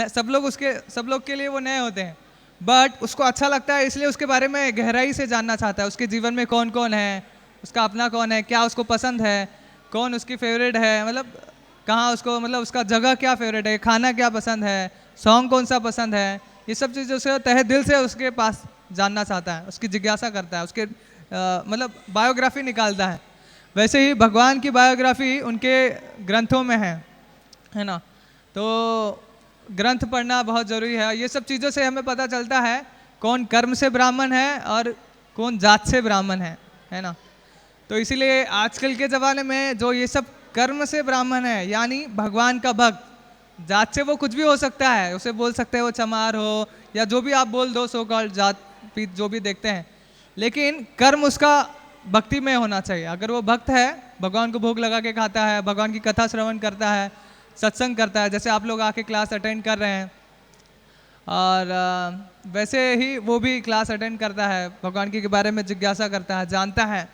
सब लोग के लिए वो नए होते हैं, बट उसको अच्छा लगता है इसलिए उसके बारे में गहराई से जानना चाहता है। उसके जीवन में कौन कौन है, उसका अपना कौन है, क्या उसको पसंद है, कौन उसकी फेवरेट है, मतलब कहाँ उसको, मतलब उसका जगह क्या फेवरेट है, खाना क्या पसंद है, सॉन्ग कौन सा पसंद है, ये सब चीज़ें उसे तहे दिल से उसके पास जानना चाहता है, उसकी जिज्ञासा करता है, उसके मतलब बायोग्राफी निकालता है। वैसे ही भगवान की बायोग्राफी उनके ग्रंथों में है ना। तो ग्रंथ पढ़ना बहुत ज़रूरी है। ये सब चीज़ों से हमें पता चलता है कौन कर्म से ब्राह्मण है और कौन जात से ब्राह्मण है ना। तो इसीलिए आजकल के ज़माने में जो ये सब कर्म से ब्राह्मण है, यानी भगवान का भक्त, जात से वो कुछ भी हो सकता है, उसे बोल सकते हैं वो चमार हो या जो भी आप बोल दो, सो कॉल्ड जात पीत जो भी देखते हैं, लेकिन कर्म उसका भक्ति में होना चाहिए। अगर वो भक्त है, भगवान को भोग लगा के खाता है, भगवान की कथा श्रवण करता है, सत्संग करता है, जैसे आप लोग आके क्लास अटेंड कर रहे हैं, और वैसे ही वो भी क्लास अटेंड करता है, भगवान के बारे में जिज्ञासा करता है, जानता है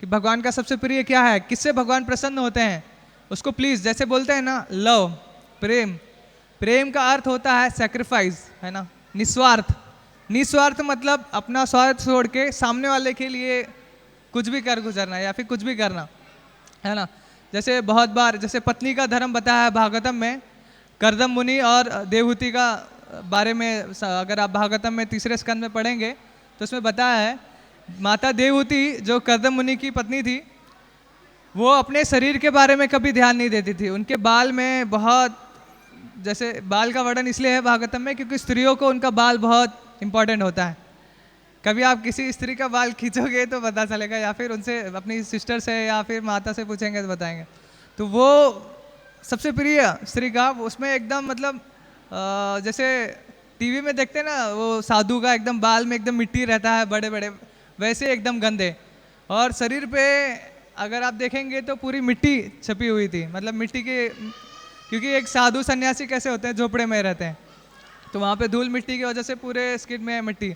कि भगवान का सबसे प्रिय क्या है, किससे भगवान प्रसन्न होते हैं, उसको प्लीज़, जैसे बोलते हैं ना लव, प्रेम का अर्थ होता है सेक्रीफाइस, है ना, निस्वार्थ मतलब अपना स्वार्थ छोड़ के सामने वाले के लिए कुछ भी कर गुजरना या फिर कुछ भी करना, है ना। जैसे बहुत बार जैसे पत्नी का धर्म बताया है भागवतम में, कर्दम मुनि और देवहूति का बारे में अगर आप भागवतम में 3रे स्कंद में पढ़ेंगे तो उसमें बताया है, माता देवहूति जो कर्दम मुनि की पत्नी थी, वो अपने शरीर के बारे में कभी ध्यान नहीं देती थी। उनके बाल में बहुत, जैसे बाल का वर्णन इसलिए है भागवतम में क्योंकि स्त्रियों को उनका बाल बहुत इंपॉर्टेंट होता है। कभी आप किसी स्त्री का बाल खींचोगे तो पता चलेगा, या फिर उनसे अपनी सिस्टर से या फिर माता से पूछेंगे तो बताएंगे। तो वो सबसे प्रिय स्त्री का, उसमें एकदम मतलब जैसे टीवी में देखते हैं ना वो साधु का एकदम बाल में एकदम मिट्टी रहता है बड़े बड़े, वैसे एकदम गंदे, और शरीर पे अगर आप देखेंगे तो पूरी मिट्टी छपी हुई थी, मतलब मिट्टी के, क्योंकि एक साधु सन्यासी कैसे होते हैं, झोपड़े में रहते हैं, तो वहाँ पे धूल मिट्टी की वजह से पूरे स्किन में मिट्टी,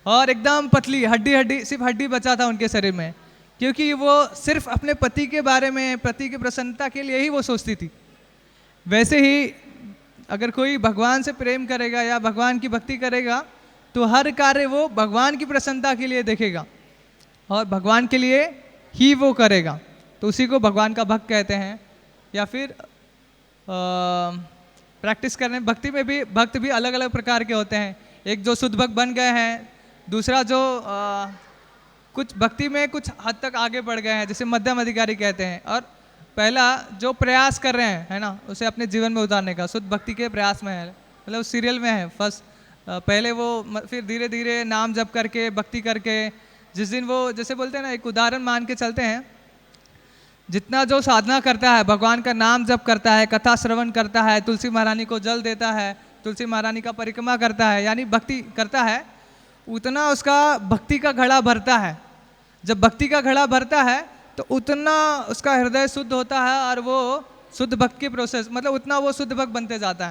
और एकदम पतली हड्डी सिर्फ हड्डी बचा था उनके शरीर में, क्योंकि वो सिर्फ अपने पति के बारे में, पति की प्रसन्नता के लिए ही वो सोचती थी। वैसे ही अगर कोई भगवान से प्रेम करेगा या भगवान की भक्ति करेगा तो हर कार्य वो भगवान की प्रसन्नता के लिए देखेगा और भगवान के लिए ही वो करेगा, तो उसी को भगवान का भक्त कहते हैं। या फिर प्रैक्टिस करने, भक्ति में भी भक्त भी अलग अलग प्रकार के होते हैं। एक जो शुद्ध भक्त बन गए हैं, दूसरा जो कुछ भक्ति में कुछ हद तक आगे बढ़ गए हैं, जैसे मध्यम अधिकारी कहते हैं, और पहला जो प्रयास कर रहे हैं, है ना, उसे अपने जीवन में उतारने का, शुद्ध भक्ति के प्रयास में है, मतलब सीरियल में है फर्स्ट। पहले वो फिर धीरे धीरे नाम जप करके भक्ति करके, जिस दिन वो जैसे बोलते हैं ना, एक उदाहरण मान के चलते हैं, जितना जो साधना करता है, भगवान का नाम जप करता है, कथा श्रवण करता है, तुलसी महारानी को जल देता है, तुलसी महारानी का परिक्रमा करता है, यानी भक्ति करता है, उतना उसका भक्ति का घड़ा भरता है। जब भक्ति का घड़ा भरता है तो उतना उसका हृदय शुद्ध होता है और वो शुद्ध भक्त की प्रोसेस, मतलब उतना वो शुद्ध भक्त बनते जाता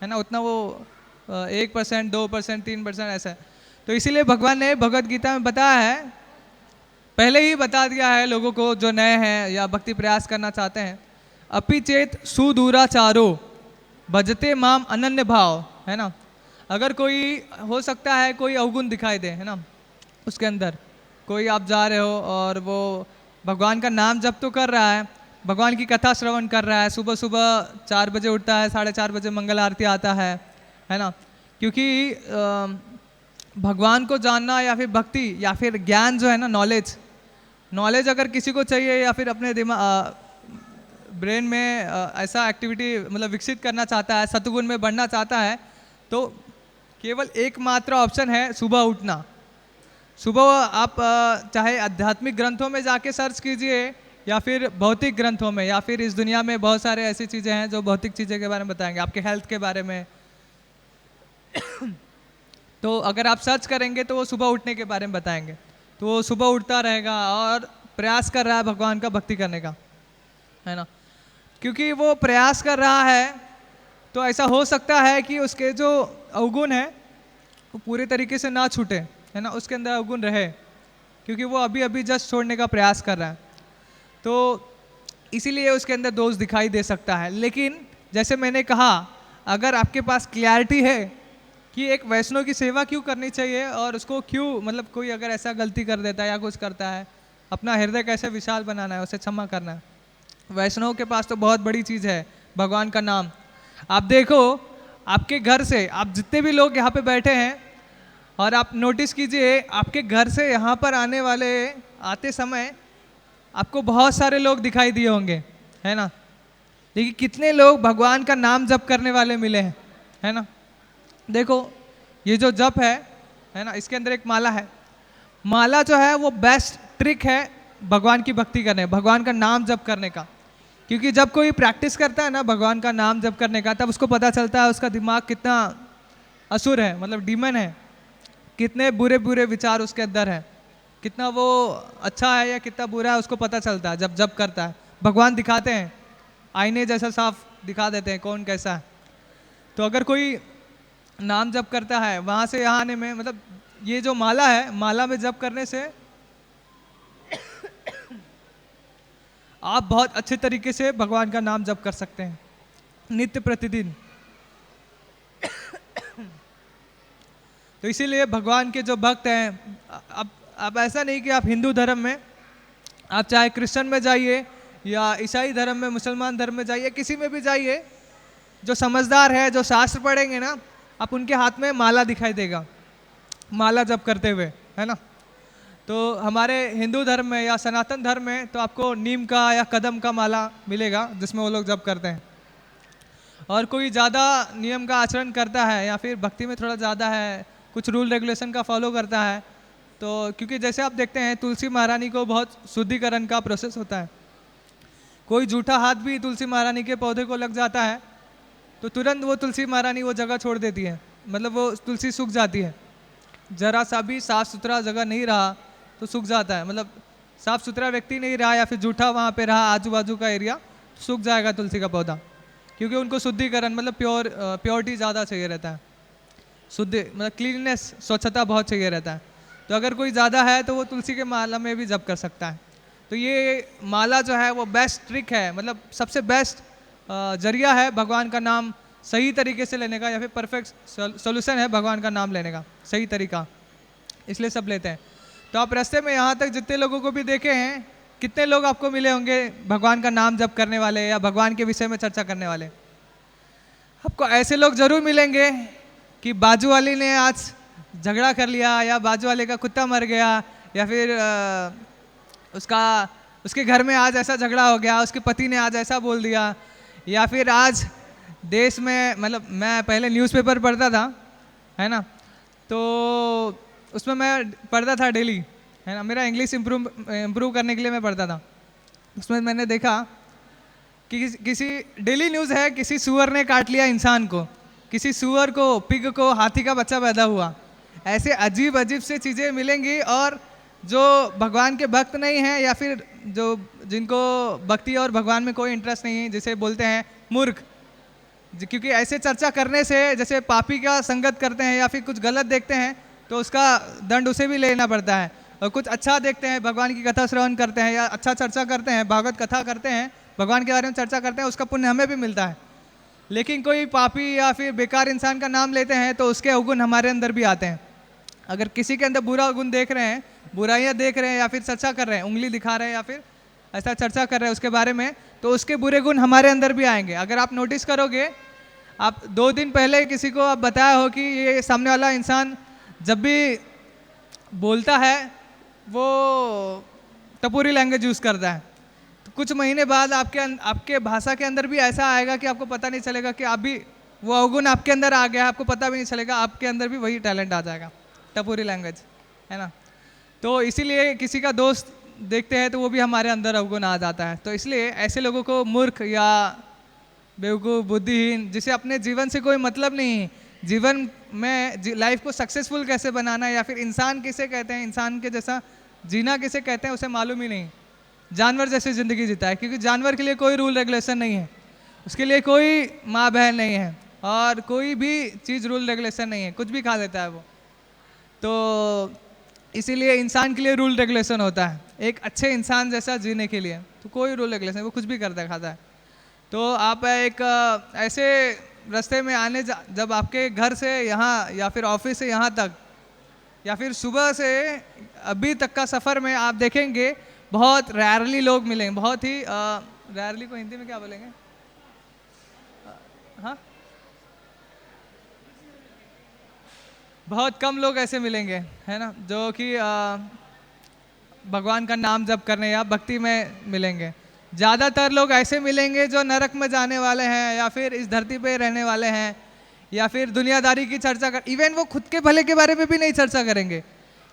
है ना, उतना वो 1%, 2%, 3% ऐसा है। तो इसीलिए भगवान ने भगवद गीता में बताया है, पहले ही बता दिया है लोगों को जो नए हैं या भक्ति प्रयास करना चाहते हैं, अपि चेत सुदूराचारो भजते माम अनन्य भाव, है ना। अगर कोई हो सकता है कोई अवगुण दिखाई दे, है ना, उसके अंदर कोई आप जा रहे हो और वो भगवान का नाम जप तो कर रहा है, भगवान की कथा श्रवण कर रहा है, सुबह सुबह 4 बजे उठता है, 4:30 बजे मंगल आरती आता है ना, क्योंकि भगवान को जानना या फिर भक्ति या फिर ज्ञान जो है ना, नॉलेज अगर किसी को चाहिए या फिर अपने दिमाग ब्रेन में ऐसा एक्टिविटी मतलब विकसित करना चाहता है, सतगुण में बढ़ना चाहता है, तो केवल एकमात्र ऑप्शन है सुबह उठना। सुबह आप चाहे आध्यात्मिक ग्रंथों में जाके सर्च कीजिए या फिर भौतिक ग्रंथों में, या फिर इस दुनिया में बहुत सारे ऐसी चीज़ें हैं जो भौतिक चीज़ें के बारे में बताएंगे, आपके हेल्थ के बारे में तो अगर आप सर्च करेंगे तो वो सुबह उठने के बारे में बताएंगे। तो वो सुबह उठता रहेगा और प्रयास कर रहा है भगवान का भक्ति करने का, है ना। क्योंकि वो प्रयास कर रहा है तो ऐसा हो सकता है कि उसके जो अवगुण है वो पूरे तरीके से ना छूटे, है ना, उसके अंदर अवगुण रहे, क्योंकि वो अभी अभी जस्ट छोड़ने का प्रयास कर रहा है, तो इसीलिए उसके अंदर दोष दिखाई दे सकता है। लेकिन जैसे मैंने कहा, अगर आपके पास क्लैरिटी है कि एक वैष्णव की सेवा क्यों करनी चाहिए और उसको क्यों, मतलब कोई अगर ऐसा गलती कर देता है या कुछ करता है, अपना हृदय कैसे विशाल बनाना है, उसे क्षमा करना है, वैष्णव के पास तो बहुत बड़ी चीज़ है भगवान का नाम। आप देखो, आपके घर से आप जितने भी लोग यहाँ पे बैठे हैं, और आप नोटिस कीजिए आपके घर से यहाँ पर आते समय आपको बहुत सारे लोग दिखाई दिए होंगे, है ना, लेकिन कितने लोग भगवान का नाम जप करने वाले मिले हैं, है ना। देखो ये जो जप है ना, इसके अंदर एक माला है, माला जो है वो बेस्ट ट्रिक है भगवान की भक्ति करने, भगवान का नाम जप करने का। क्योंकि जब कोई प्रैक्टिस करता है ना भगवान का नाम जप करने का, तब उसको पता चलता है उसका दिमाग कितना असुर है, मतलब डीमन है, कितने बुरे बुरे विचार उसके अंदर है, कितना वो अच्छा है या कितना बुरा है उसको पता चलता है जब जप करता है। भगवान दिखाते हैं, आईने जैसा साफ दिखा देते हैं कौन कैसा है। तो अगर कोई नाम जप करता है, वहाँ से यहाँ आने में, मतलब ये जो माला है, माला में जप करने से आप बहुत अच्छे तरीके से भगवान का नाम जप कर सकते हैं नित्य प्रतिदिन। तो इसीलिए भगवान के जो भक्त हैं, अब ऐसा नहीं कि आप हिंदू धर्म में, आप चाहे क्रिश्चियन में जाइए या ईसाई धर्म में, मुसलमान धर्म में जाइए, किसी में भी जाइए, जो समझदार है, जो शास्त्र पढ़ेंगे ना, आप उनके हाथ में माला दिखाई देगा, माला जप करते हुए, है ना। तो हमारे हिंदू धर्म में या सनातन धर्म में तो आपको नीम का या कदम का माला मिलेगा जिसमें वो लोग जप करते हैं। और कोई ज़्यादा नियम का आचरण करता है या फिर भक्ति में थोड़ा ज़्यादा है, कुछ रूल रेगुलेशन का फॉलो करता है, तो क्योंकि जैसे आप देखते हैं तुलसी महारानी को बहुत शुद्धिकरण का प्रोसेस होता है, कोई जूठा हाथ भी तुलसी महारानी के पौधे को लग जाता है तो तुरंत वो तुलसी महारानी वो जगह छोड़ देती है, मतलब वो तुलसी सूख जाती है, जरा सा भी साफ़ सुथरा जगह नहीं रहा तो सूख जाता है, मतलब साफ़ सुथरा व्यक्ति नहीं रहा या फिर जूठा वहाँ पे रहा आजू बाजू का एरिया, तो सूख जाएगा तुलसी का पौधा, क्योंकि उनको शुद्धिकरण मतलब प्योरिटी ज़्यादा चाहिए रहता है, शुद्ध मतलब क्लीननेस, स्वच्छता बहुत चाहिए रहता है। तो अगर कोई ज़्यादा है तो वो तुलसी के माला में भी जप कर सकता है। तो ये माला जो है वो बेस्ट ट्रिक है, मतलब सबसे बेस्ट जरिया है भगवान का नाम सही तरीके से लेने का या फिर परफेक्ट सोल्यूशन है भगवान का नाम लेने का सही तरीका, इसलिए सब लेते हैं। तो आप रास्ते में यहाँ तक जितने लोगों को भी देखे हैं, कितने लोग आपको मिले होंगे भगवान का नाम जप करने वाले या भगवान के विषय में चर्चा करने वाले? आपको ऐसे लोग जरूर मिलेंगे कि बाजू वाली ने आज झगड़ा कर लिया, या बाजू वाले का कुत्ता मर गया, या फिर उसके घर में आज ऐसा झगड़ा हो गया, उसके पति ने आज ऐसा बोल दिया, या फिर आज देश में, मतलब मैं पहले न्यूज़पेपर पढ़ता था, है ना, तो उसमें मैं पढ़ता था डेली, है ना, मेरा इंग्लिश इम्प्रूव करने के लिए मैं पढ़ता था। उसमें मैंने देखा कि किसी डेली न्यूज़ है, किसी सुअर ने काट लिया इंसान को, किसी सुअर को, पिग को हाथी का बच्चा पैदा हुआ। ऐसे अजीब अजीब से चीज़ें मिलेंगी। और जो भगवान के भक्त नहीं हैं, या फिर जो जिनको भक्ति और भगवान में कोई इंटरेस्ट नहीं है, जिसे बोलते हैं मूर्ख, क्योंकि ऐसे चर्चा करने से, जैसे पापी का संगत करते हैं या फिर कुछ गलत देखते हैं तो उसका दंड उसे भी लेना पड़ता है, और कुछ अच्छा देखते हैं, भगवान की कथा श्रवण करते हैं या अच्छा चर्चा करते हैं, भागवत कथा करते हैं, भगवान के बारे में चर्चा करते हैं, उसका पुण्य हमें भी मिलता है। लेकिन कोई पापी या फिर बेकार इंसान का नाम लेते हैं तो उसके अवगुण हमारे अंदर भी आते हैं। अगर किसी के अंदर बुरा गुण देख रहे हैं, बुराइयाँ देख रहे हैं, या फिर चर्चा कर रहे हैं, उंगली दिखा रहे हैं, या फिर ऐसा चर्चा कर रहे हैं उसके बारे में, तो उसके बुरे गुण हमारे अंदर भी आएंगे। अगर आप नोटिस करोगे, आप 2 दिन पहले किसी को आप बताया हो कि ये सामने वाला इंसान जब भी बोलता है वो टपोरी लैंग्वेज यूज़ करता है, तो कुछ महीने बाद आपके भाषा के अंदर भी ऐसा आएगा कि आपको पता नहीं चलेगा कि आप भी, वो अवगुण आपके अंदर आ गया, आपको पता भी नहीं चलेगा, आपके अंदर भी वही टैलेंट आ जाएगा, टपोरी लैंग्वेज, है ना। तो इसीलिए किसी का दोस्त देखते हैं तो वो भी हमारे अंदर अवगुण आ जाता है। तो इसलिए ऐसे लोगों को मूर्ख या बेवकूफ़, बुद्धिहीन, जिसे अपने जीवन से कोई मतलब नहीं, जीवन में लाइफ को सक्सेसफुल कैसे बनाना, या फिर इंसान किसे कहते हैं, इंसान के जैसा जीना किसे कहते हैं, उसे मालूम ही नहीं, जानवर जैसी ज़िंदगी जीता है। क्योंकि जानवर के लिए कोई रूल रेगुलेशन नहीं है, उसके लिए कोई माँ बहन नहीं है, और कोई भी चीज़ रूल रेगुलेशन नहीं है, कुछ भी खा लेता है वो। तो इसीलिए इंसान के लिए रूल रेगुलेशन होता है, एक अच्छे इंसान जैसा जीने के लिए। तो कोई रूल रेगुलेशन, वो कुछ भी करता है, खाता है। तो आप एक ऐसे रास्ते में आने, जब आपके घर से यहाँ या फिर ऑफिस से यहाँ तक, या फिर सुबह से अभी तक का सफ़र में आप देखेंगे बहुत रेयरली लोग मिलेंगे, बहुत ही रेयरली को हिंदी में क्या बोलेंगे, हाँ, बहुत कम लोग ऐसे मिलेंगे, है ना, जो कि भगवान का नाम जप करने या भक्ति में मिलेंगे। ज़्यादातर लोग ऐसे मिलेंगे जो नरक में जाने वाले हैं, या फिर इस धरती पे रहने वाले हैं, या फिर दुनियादारी की चर्चा कर, इवन वो खुद के भले के बारे में भी नहीं चर्चा करेंगे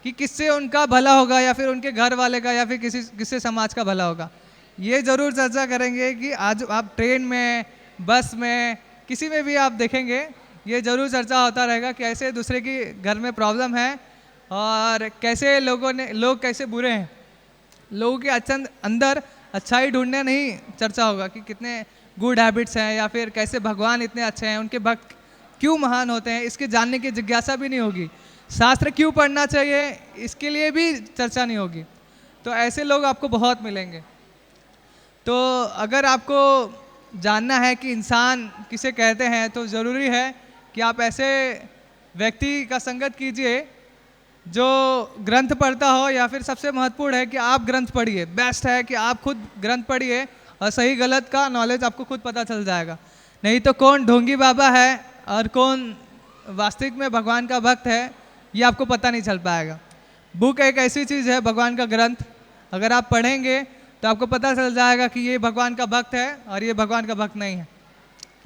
कि किससे उनका भला होगा, या फिर उनके घर वाले का, या फिर किससे समाज का भला होगा। ये ज़रूर चर्चा करेंगे कि आज आप ट्रेन में, बस में, किसी में भी आप देखेंगे, ये ज़रूर चर्चा होता रहेगा कि ऐसे दूसरे की घर में प्रॉब्लम है, और कैसे लोग कैसे बुरे हैं, लोगों के अंदर अच्छाई ढूंढने नहीं चर्चा होगा कि कितने गुड हैबिट्स हैं, या फिर कैसे भगवान इतने अच्छे हैं, उनके भक्त क्यों महान होते हैं, इसके जानने की जिज्ञासा भी नहीं होगी। शास्त्र क्यों पढ़ना चाहिए, इसके लिए भी चर्चा नहीं होगी। तो ऐसे लोग आपको बहुत मिलेंगे। तो अगर आपको जानना है कि इंसान किसे कहते हैं, तो ज़रूरी है कि आप ऐसे व्यक्ति का संगत कीजिए जो ग्रंथ पढ़ता हो, या फिर सबसे महत्वपूर्ण है कि आप ग्रंथ पढ़िए। बेस्ट है कि आप खुद ग्रंथ पढ़िए, और सही गलत का नॉलेज आपको खुद पता चल जाएगा। नहीं तो कौन ढोंगी बाबा है और कौन वास्तविक में भगवान का भक्त है, ये आपको पता नहीं चल पाएगा। बुक एक ऐसी चीज़ है, भगवान का ग्रंथ, अगर आप पढ़ेंगे तो आपको पता चल जाएगा कि ये भगवान का भक्त है और ये भगवान का भक्त नहीं है।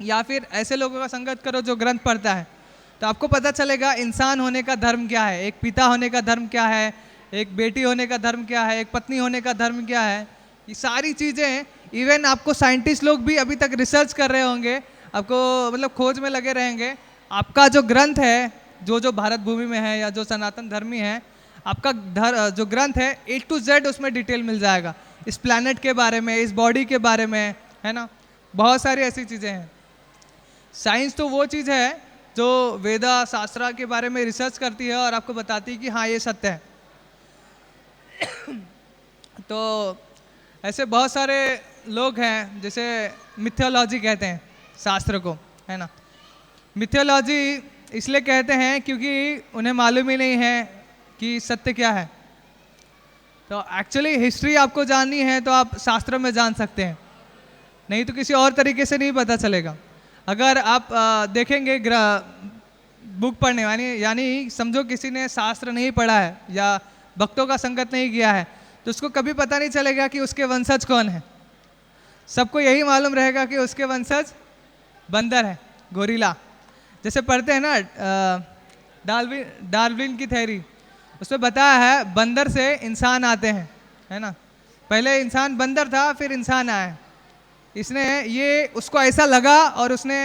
या फिर ऐसे लोगों का संगत करो जो ग्रंथ पढ़ता है, तो आपको पता चलेगा इंसान होने का धर्म क्या है, एक पिता होने का धर्म क्या है, एक बेटी होने का धर्म क्या है, एक पत्नी होने का धर्म क्या है। ये सारी चीज़ें इवन आपको साइंटिस्ट लोग भी अभी तक रिसर्च कर रहे होंगे, आपको मतलब खोज में लगे रहेंगे। आपका जो ग्रंथ है, जो भारत भूमि में है या जो सनातन धर्मी है, आपका जो ग्रंथ है A to Z उसमें डिटेल मिल जाएगा, इस प्लैनेट के बारे में, इस बॉडी के बारे में, है ना। बहुत सारी ऐसी चीज़ें हैं। साइंस तो वो चीज़ है जो वेदा शास्त्रा के बारे में रिसर्च करती है और आपको बताती है कि हाँ ये सत्य है। तो ऐसे बहुत सारे लोग हैं, जैसे मिथोलॉजी कहते हैं शास्त्र को, है ना। मिथियोलॉजी इसलिए कहते हैं क्योंकि उन्हें मालूम ही नहीं है कि सत्य क्या है। तो एक्चुअली हिस्ट्री आपको जाननी है तो आप शास्त्रों में जान सकते हैं, नहीं तो किसी और तरीके से नहीं पता चलेगा। अगर आप देखेंगे बुक पढ़ने यानी समझो किसी ने शास्त्र नहीं पढ़ा है या भक्तों का संगत नहीं किया है तो उसको कभी पता नहीं चलेगा कि उसके वंशज कौन है। सबको यही मालूम रहेगा कि उसके वंशज बंदर है, गोरिल्ला। जैसे पढ़ते हैं ना डार्विन की थ्योरी, उसमें बताया है बंदर से इंसान आते हैं, है ना। पहले इंसान बंदर था, फिर इंसान आया। इसने ये उसको ऐसा लगा और उसने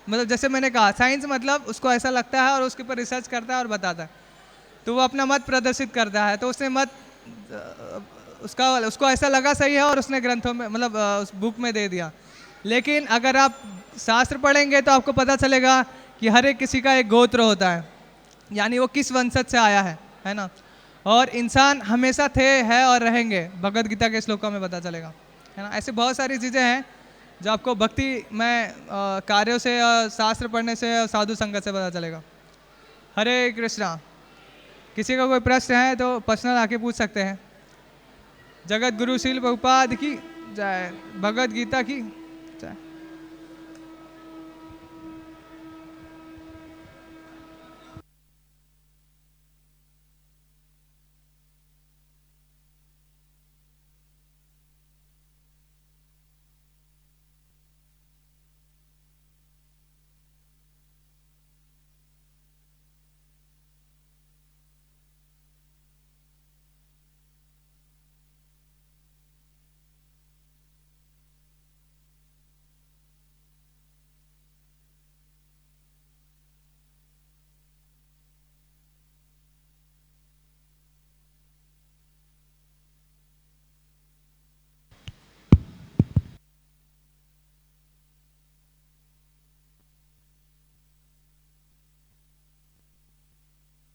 मतलब जैसे मैंने कहा साइंस मतलब उसको ऐसा लगता है और उसके ऊपर रिसर्च करता है और बताता है, तो वो अपना मत प्रदर्शित करता है। तो उसने मत उसको ऐसा लगा सही है और उसने ग्रंथों में मतलब उस बुक में दे दिया। लेकिन अगर आप शास्त्र पढ़ेंगे तो आपको पता चलेगा कि हर एक किसी का एक गोत्र होता है, यानी वो किस वंशज से आया है ना। और इंसान हमेशा थे, है और रहेंगे, भगवद गीता के श्लोकों में पता चलेगा, है ना। ऐसे बहुत सारी चीज़ें हैं जो आपको भक्ति में कार्यों से, शास्त्र पढ़ने से, साधु संगत से पता चलेगा। हरे कृष्णा। किसी का कोई प्रश्न है तो पर्सनल आके पूछ सकते हैं। जगत गुरु श्रील प्रभुपाद की जय। भगवद गीता की